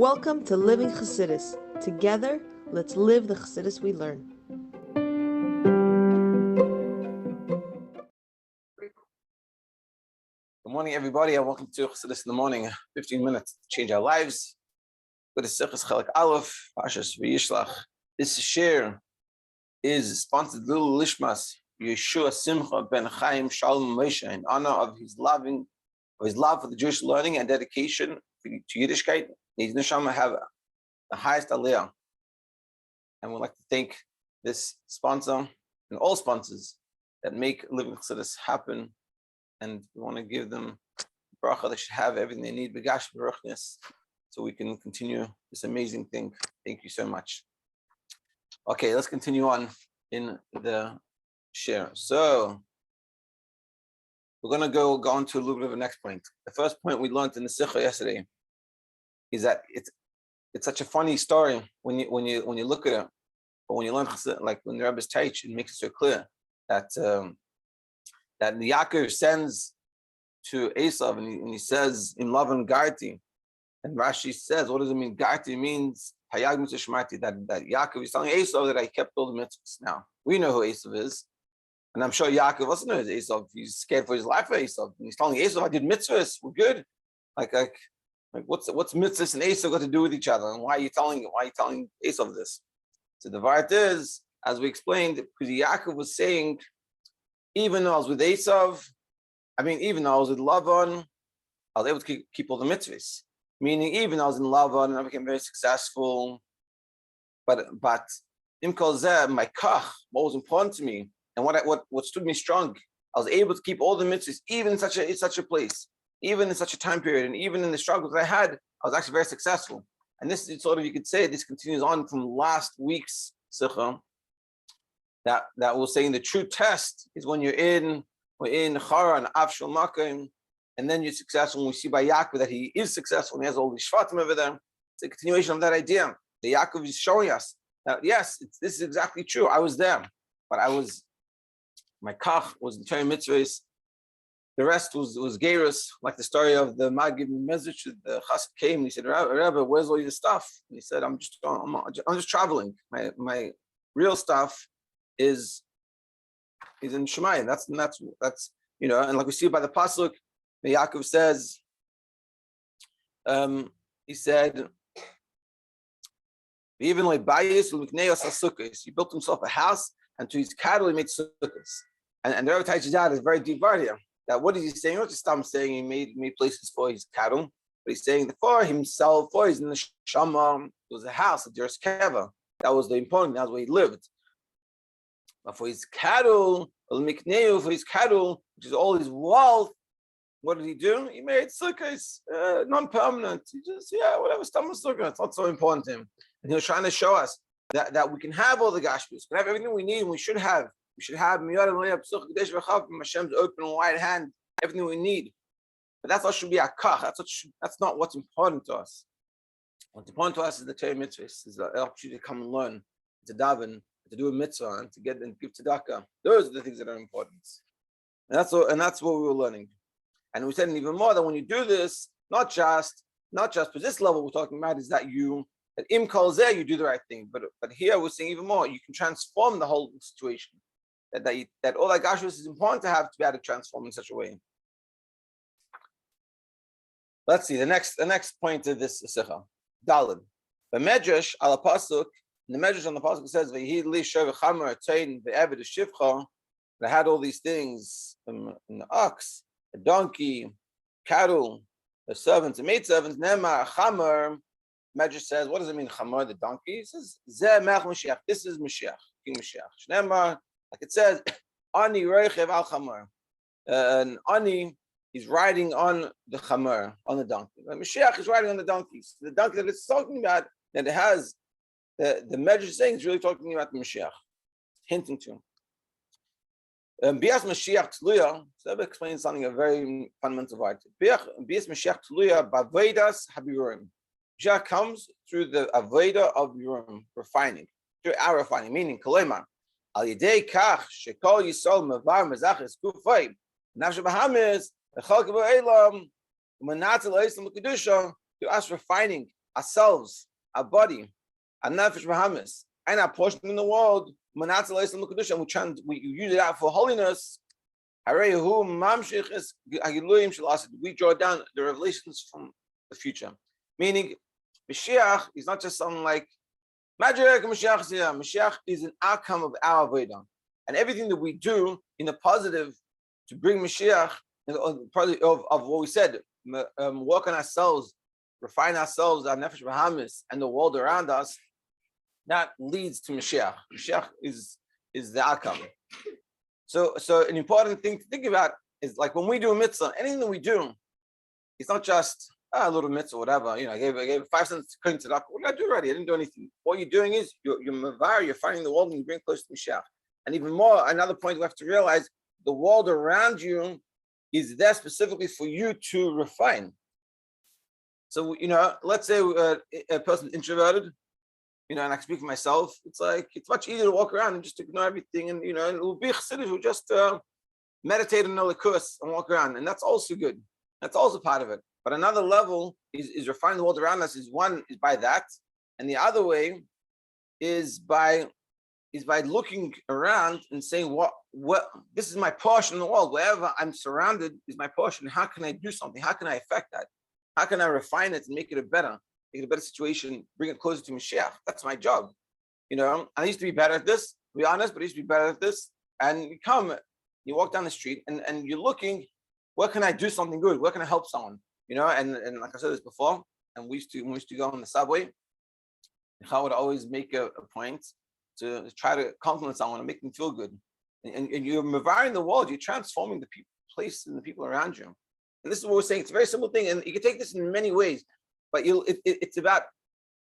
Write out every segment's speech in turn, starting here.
Welcome to Living Chassidus. Together, let's live the Chassidus we learn. Good morning, everybody, and welcome to Chassidus in the morning. 15 minutes to change our lives. Good to Sichas Chelek Aleph, Pashas Vayshlach. This Shiur is sponsored Lilui nishmas Yehoshua Simcha ben Chaim, Shalom, Moshe, in honor of his love for the Jewish learning and dedication to Yiddishkeit. His neshama have the highest aliyah. And we'd like to thank this sponsor and all sponsors that make Living Chassidus happen. And we want to give them bracha. They should have everything they need, begash baruchness, so we can continue this amazing thing. Thank you so much. Okay, let's continue on in the share. So we're going to go on to a little bit of the next point. The first point we learned in the Simcha yesterday is that it's such a funny story when you look at it, but when you learn, like when the Rebbe's teach, it makes it so clear that that Yaakov sends to Esav and he says in Lavan Garti, and Rashi says, what does it mean? Garti means Hayag mitzvah shmarti, that Yaakov is telling Esav that I kept all the mitzvahs. Now we know who Esav is, and I'm sure Yaakov also knows Esav. He's scared for his life for Esav, and he's telling Esav, I did mitzvahs, we're good. Like what's mitzvahs and Esav got to do with each other, and why are you telling Esav this? So the vart is, as we explained, because Yaakov was saying, even though I was with Esav, even though I was with Lavan, I was able to keep all the mitzvahs. Meaning, even though I was in Lavan and I became very successful, but im kol zeh, my kach, what was important to me, and what stood me strong, I was able to keep all the mitzvahs, even in such a place, even in such a time period, and even in the struggles that I had, I was actually very successful. And this is sort of, you could say, this continues on from last week's Simcha. That we're saying the true test is when we're in Chara and Avshal Makim, and then you're successful. And we see by Yaakov that he is successful and he has all these Shvatim over there. It's a continuation of that idea. The Yaakov is showing us that yes, this is exactly true. I was there, but my kach was in Torah mitzvahs. The rest was gerus, like the story of the Magid Mezrich. The Chassid came and he said, Rebbe, where's all your stuff? And he said, I'm just traveling. My real stuff is in Shemayim. That's and like we see by the pasuk, Yaakov says, he said, even like Bayis he built himself a house, and to his cattle he made sukkahs. And the Rebbe teaches out is very deep here. That what is he saying? Not just I'm saying he made places for his cattle, but he's saying for himself, for his neshama, it was a house, a Deras Keva. That was the important. That's where he lived. But for his cattle, which is all his wealth, what did he do? He made sukkahs, non-permanent. He just, whatever, stomach sukkah. It's not so important to him. And he was trying to show us that we can have all the gashmius, we can have everything we need, and we should have. We should have Hashem's open wide hand, everything we need. But that's what should be our kach. That's not what's important to us. What's important to us is the Torah mitzvahs, is the opportunity to come and learn, to daven, to do a mitzvah, and to get and give tzedakah. Those are the things that are important. And that's what we were learning. And we said even more that when you do this, not just for this level we're talking about, is that im kol zeh, you do the right thing. But here we're saying even more, you can transform the whole situation. That all that gashus is important to have to be able to transform in such a way. Let's see the next point of this sikha. Daled. The medrash al pasuk. The medrash on the pasuk says v'hi li shav chamer tain ve'eved shivcha. They had all these things: an ox, a donkey, cattle, the servants, the maidservants. Nema chamer. Medrash says, what does it mean? Chamer, the donkey. It says zeh melech Moshiach. This is Moshiach, King Moshiach. Shnema. Like it says, Ani Reichev al Chamar. And Ani, he's riding on the Chamar, on the donkey. And Moshiach is riding on the donkey. So the donkey that it's talking about, that it has, the measure saying is really talking about the Moshiach, hinting to him. Bias Moshiach Tluya, so that explains something, a very fundamental right. Bias Moshiach Tluya, Baveidas Habirurim. Moshiach comes through the Aveda of Yurim, refining, through our refining, meaning Kalema. aliyah kach shekol yisol mavar mezachis kufay nafsh bahamis the chalk of elam to us refining ourselves, our body, our nefesh v'hamis, and our portion in the world, and we use it out for holiness. We draw down the revelations from the future. Meaning, Moshiach is not just something like magic. Moshiach is here. Moshiach is an outcome of our avodah, and everything that we do in the positive to bring Moshiach, of what we said, work on ourselves, refine ourselves, our nefesh v'hamis, and the world around us. That leads to Moshiach. Moshiach is the outcome. So an important thing to think about is like when we do a mitzvah, anything that we do, it's not just a little mitzvah, whatever. I gave 5 cents to tzedakah. What did I do already? I didn't do anything. What you're doing is you're mavar, you're finding the world and you bring close to Moshiach. And even more, another point we have to realize, the world around you is there specifically for you to refine. So, let's say a person is introverted, and I speak for myself, it's much easier to walk around and just ignore everything. And, and it will be chassidus who just meditate on the likus and walk around. And that's also good. That's also part of it. But another level is refining the world around us is by that. And the other way is by looking around and saying, what this is my portion in the world. Wherever I'm surrounded is my portion. How can I do something? How can I affect that? How can I refine it and make it a better situation, bring it closer to Moshiach? That's my job. I used to be better at this, to be honest, but I used to be better at this. And you walk down the street and you're looking, where can I do something good? Where can I help someone? And like I said this before, and we used to go on the subway, I would always make a point to try to compliment someone and make them feel good. And you're mavaring the world, you're transforming the place and the people around you. And this is what we're saying. It's a very simple thing, and you can take this in many ways. But it's about,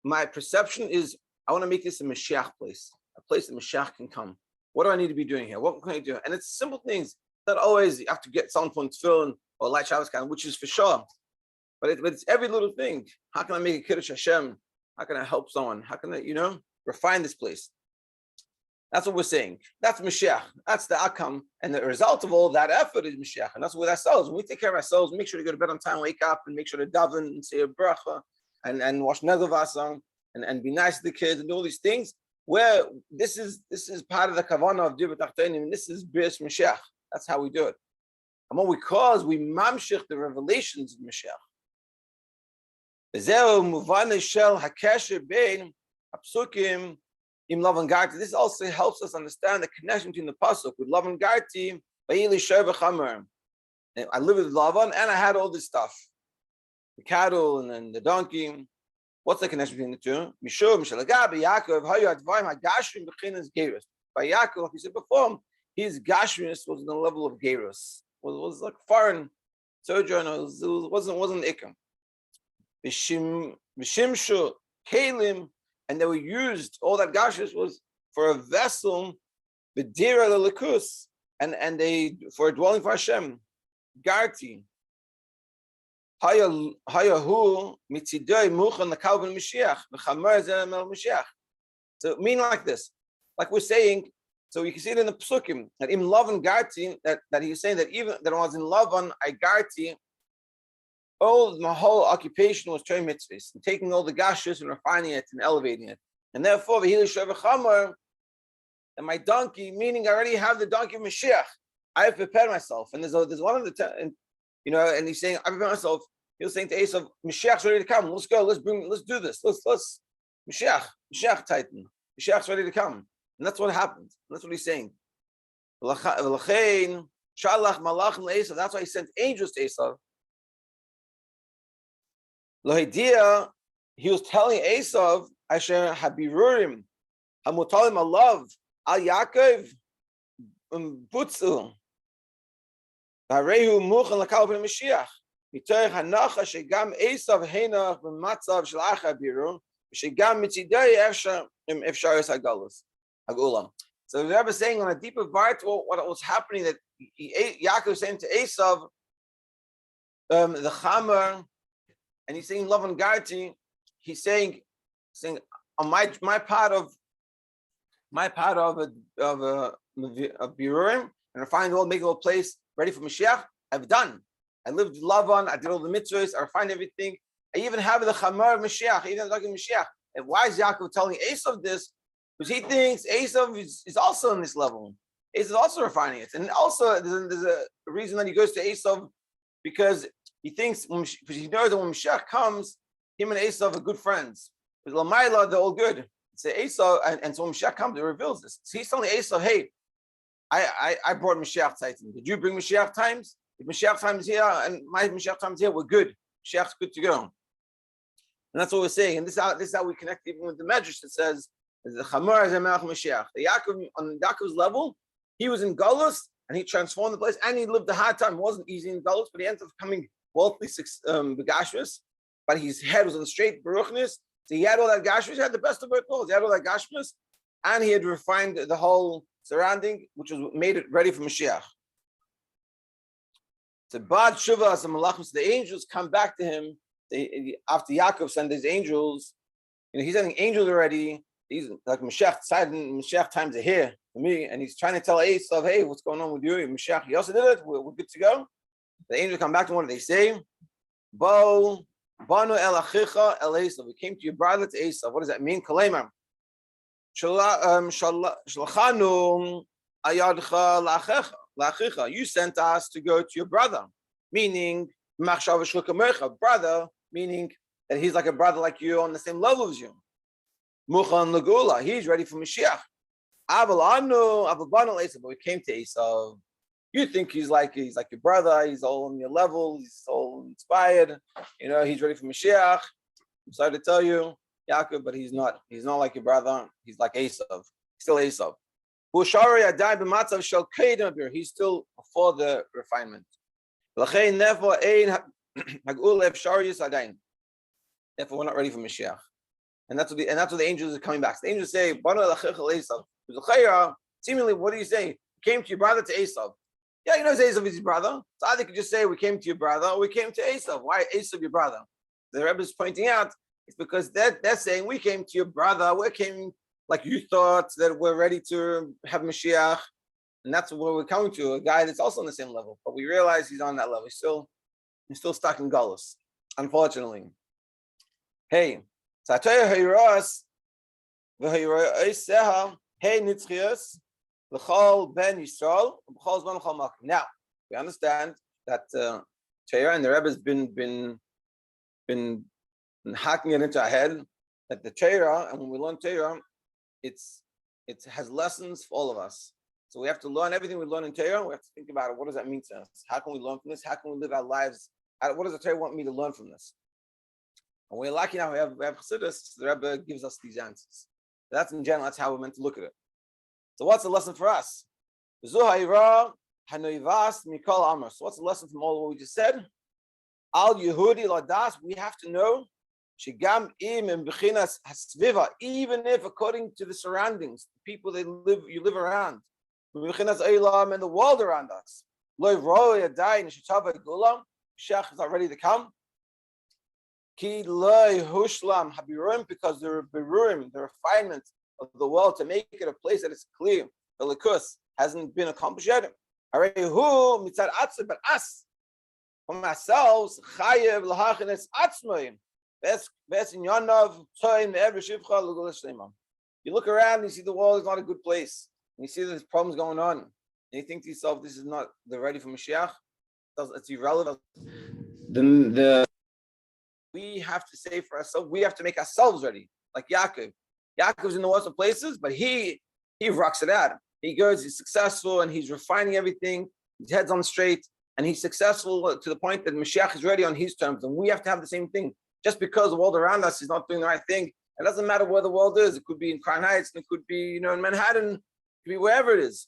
my perception is, I want to make this a Moshiach place, a place that Moshiach can come. What do I need to be doing here? What can I do? And it's simple things. Not always you have to get someone from tefillin or light Shabbos kind, which is for sure. But it's every little thing. How can I make a kiddush Hashem? How can I help someone? How can I, refine this place? That's what we're saying. That's Moshiach. That's the outcome. And the result of all that effort is Moshiach. And that's with ourselves. When we take care of ourselves, make sure to go to bed on time, wake up, and make sure to daven and say a bracha and wash negavasa and be nice to the kids and do all these things. Where this is part of the kavanah of Dibur Tachtonim, and this is Bris Moshiach. That's how we do it. And what we cause, we mamshich the revelations of Moshiach. This also helps us understand the connection between the pasuk with Lavan Garti. I live with Lavan and I had all this stuff, the cattle and then the donkey. What's the connection between the two? By Yaakov, like we said before, his gashminess was in the level of gerus. Was like foreign sojourn. Wasn't ikam. V'shimshu kalim. And they were used, all that gashes was for a vessel, the dira lelikus, and they for a dwelling for Hashem. Garti. Hayahu mitzidoi muchan lekalvin Moshiach, v'chamer zemel Moshiach. So meaning like this, like we're saying, so you can see it in the psukim that in Lavan Garti, that he's saying that even that I was in Lavan, I Garti. My whole occupation was Torah mitzvahs and taking all the gashes and refining it and elevating it. And therefore, and my donkey, meaning I already have the donkey of Mashiach. I have prepared myself. And there's one of the, and he's saying, I prepared myself. He was saying to Esav, Mashiach's ready to come. Let's go. Let's do this. Let's Mashiach Titan. Mashiach's ready to come. And that's what happened. That's what he's saying. That's why he sent angels to Esav. Lohidia, he was telling Esav, Asher Habirurim, Hamutalim Alav, Al Yaakov, Butzu, Harehu Muchan Lakal Ben Mashiach, Mitoich Hanacha, Shegam Esav Henach, Matzav Shalach Habiru, Shegam Mitzidei Efshar Hagalus, Hagulam. So the Rebbe is saying on a deeper part, what was happening, that Yaakov was saying to Esav, the Chamer, and he's saying Lavan Garti. He's saying on my part of Birurim and refined the world, make a whole place ready for Moshiach. I've done. I lived Lavan. I did all the mitzvahs. I refined everything, I even have the Chamar of Moshiach, even talking Moshiach. And why is Yaakov telling Esav this? Because he thinks Esav is also on this level. Esav is also refining it. And also, there's a reason that he goes to Esav, because he thinks, because he knows that when Moshiach comes, him and Esav are good friends. With Lamaila, they're all good. So Esav, and so when Moshiach comes, it reveals this. So he's telling Esav, hey, I brought Moshiach Titan. Did you bring Moshiach times? If Moshiach time is here and my Moshiach time is here, we're good. Moshiach's good to go. And that's what we're saying. And this is how we connect even with the Medrash that says, the Chamor is a Melech Moshiach. The Yaakov, on Yaakov's level, he was in Galus and he transformed the place and he lived a hard time. It wasn't easy in Galus, but he ended up becoming wealthy, begashmus. But his head was on the straight baruchness. So he had all that gashmus, he had the best of both worlds. He had all that gashmus, and he had refined the whole surrounding, which was made it ready for Mashiach. So Bad Shuvah, some malachim, the angels come back to him after Yaakov sent his angels. He's sending angels already. He's like Mashiach times are here for me, and he's trying to tell Esav, hey, what's going on with you? Mashiach, you also did it. We're good to go. The angels come back to him. What do they say? Bo Banu el achicha el Esav. We came to your brother to Esav. What does that mean? Kalema. Shalachanu ayadcha lachicha. You sent us to go to your brother, meaning brother, meaning that he's like a brother like you on the same level as you. Muchan lagula. He's ready for Mashiach. Avalanu avabanu Esav. But we came to Esav. You think he's like your brother, he's all on your level, he's all inspired, he's ready for Moshiach. I'm sorry to tell you, Yaakov, but he's not like your brother, he's like Esav, still Esav. He's still before the refinement. Therefore, we're not ready for Moshiach. And that's what the angels are coming back. So the angels say, seemingly, what do you say? You came to your brother to Esav. Yeah, Esav is his brother. So either could just say we came to your brother or we came to Esav. Why Esav your brother? The Rebbe is pointing out it's because they're saying we came to your brother. We came like you thought that we're ready to have Mashiach, and that's where we're coming to, a guy that's also on the same level. But we realize he's on that level. He's still stuck in Galus, unfortunately. Hey, hey Nitzchias. Now, we understand that Torah, and the Rebbe has been hacking it into our head, that the Torah, and when we learn Torah, it has lessons for all of us. So we have to learn everything we learn in Torah. We have to think about it. What does that mean to us? How can we learn from this? How can we live our lives? What does the Torah want me to learn from this? And we're lucky now we have Chassidus, the Rebbe gives us these answers. That's in general, that's how we're meant to look at it. So what's the lesson for us? So what's the lesson from all what we just said? Al Yehudi Ladas, we have to know, even if according to the surroundings, the people you live around, and the world around us, Moshiach is not ready to come. Because the berurim, the refinement of the world to make it a place that is clear, the likus hasn't been accomplished yet. But us, from ourselves, chayev lahachines atzmoim. You look around and you see the world is not a good place. And you see there's problems going on. And you think to yourself, this is not the ready for Moshiach. It's irrelevant. We have to say for ourselves, we have to make ourselves ready. Like Yaakov. Yaakov's in the worst of places, but he rocks it out. He goes, he's successful, and he's refining everything. His head's on straight, and he's successful to the point that Moshiach is ready on his terms. And we have to have the same thing. Just because the world around us is not doing the right thing, it doesn't matter where the world is. It could be in Crown Heights, and it could be, in Manhattan, it could be wherever it is.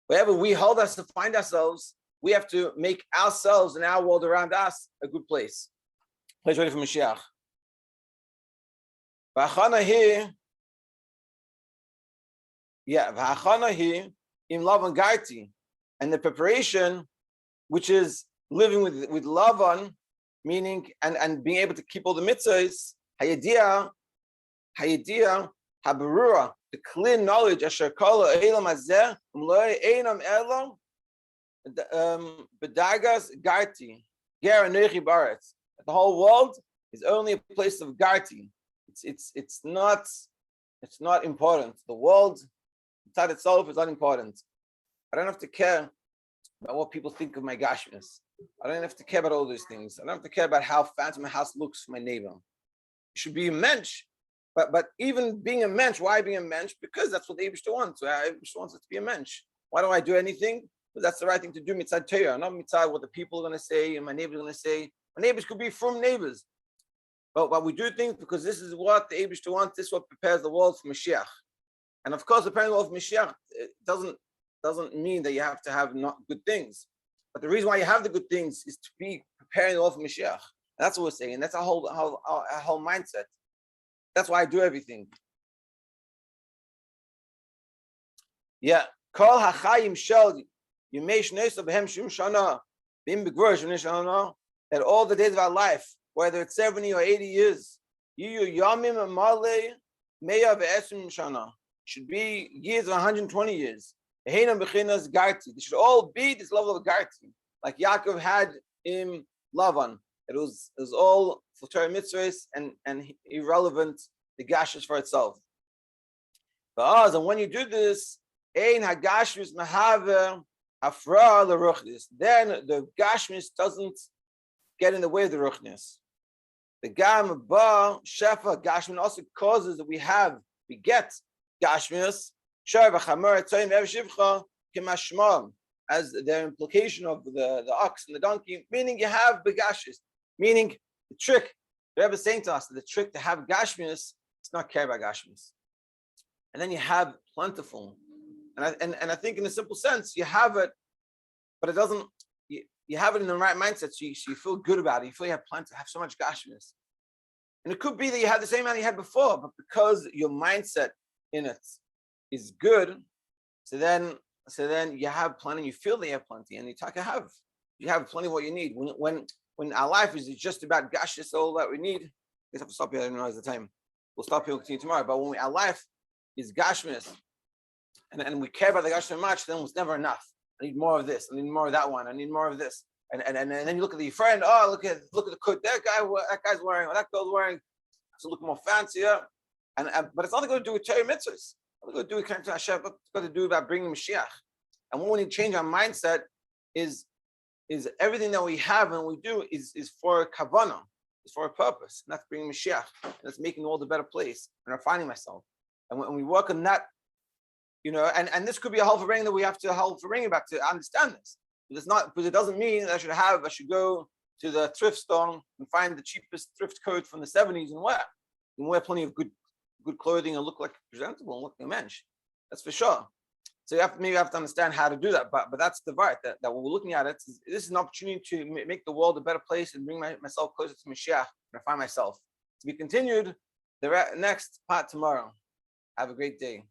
Wherever we hold us to find ourselves, we have to make ourselves and our world around us a good place. Place ready for Moshiach. V'achana here, v'achana here, in Lavan Gaiti, and the preparation, which is living with Lavan, meaning and being able to keep all the mitzvahs, hayidiyah, haberura, the clear knowledge, asher kol ha'elam hazeh, umloi einam elam, b'dagas Gaiti, ger anechi baretz. The whole world is only a place of garti. It's not important. The world inside itself is unimportant. I don't have to care about what people think of my gashmis. I don't have to care about all those things. I don't have to care about how fancy my house looks for my neighbor. It should be a mensch. But even being a mensch, why being a mensch? Because that's what the Yehoshua wants. The Yehoshua wants it to be a mensch. Why do I do anything? Because that's the right thing to do, mitzad Torah, not mitzad what the people are going to say and my neighbors are going to say. My neighbors could be from neighbors. But we do things because this is what the Yehoshua wants. This is what prepares the world for Moshiach. And of course, preparing the world for Moshiach doesn't mean that you have to have not good things. But the reason why you have the good things is to be preparing the world for Moshiach. That's what we're saying. That's our whole mindset. That's why I do everything. Yeah. Kol hachayim shel yemei shneisa b'hem shum shana b'im b'gvur shum shana, that all the days of our life, whether it's 70 or 80 years, yiyu yamim malei meya ve'esrim shana, should be years of 120 years. Ehena b'chinas garti. They should all be this level of garti, like Yaakov had in Lavan. It was all for Torah mitzvahs and irrelevant, the gashes for itself. And when you do this, ein hagashmis mahave afra l'ruchnis. Then the gashmis doesn't get in the way of the ruchnis. The gam ba shefa gashmin also causes that we get gashmis as the implication of the ox and the donkey, meaning you have begashis. Meaning the trick, the Rebbe is saying to us that the trick to have gashmius is not care about gashmius. And then you have plentiful. And I think in a simple sense, you have it, but it doesn't, you have it in the right mindset, so you feel good about it. You feel you have plenty, have so much gashmius. And it could be that you have the same amount you had before, but because your mindset in it is good, so then you have plenty, you feel that you have plenty, and you have plenty of what you need. When our life is just about gashis, all that we need, we have to stop here. I don't realize the time. We'll stop here and continue tomorrow. But when our life is gashmis, and we care about the gash so much, then it's never enough. I need more of this. I need more of that one. I need more of this. And then you look at your friend. Oh, look at the coat that guy's wearing, or that girl's wearing. So look more fancier. But it's nothing going to do with Torah mitzvahs. It's nothing going to do with coming to Hashem. It's got to do about bringing Moshiach. And what we need to change our mindset is everything that we have and we do is for a kavanah, is for a purpose, and that's bringing Moshiach, and that's making the world a better place, and refining myself. And when we work on that, and this could be a whole bringing that we have to bring about to understand this. But it's not, because it doesn't mean that I should go to the thrift store and find the cheapest thrift coat from the 70s and wear plenty of good clothing and look like presentable and look like a mensch. That's for sure. So you have to understand how to do that. But that's the right that when we're looking at it, this is an opportunity to make the world a better place and bring myself closer to Moshiach and find myself. To be continued, the next part tomorrow. Have a great day.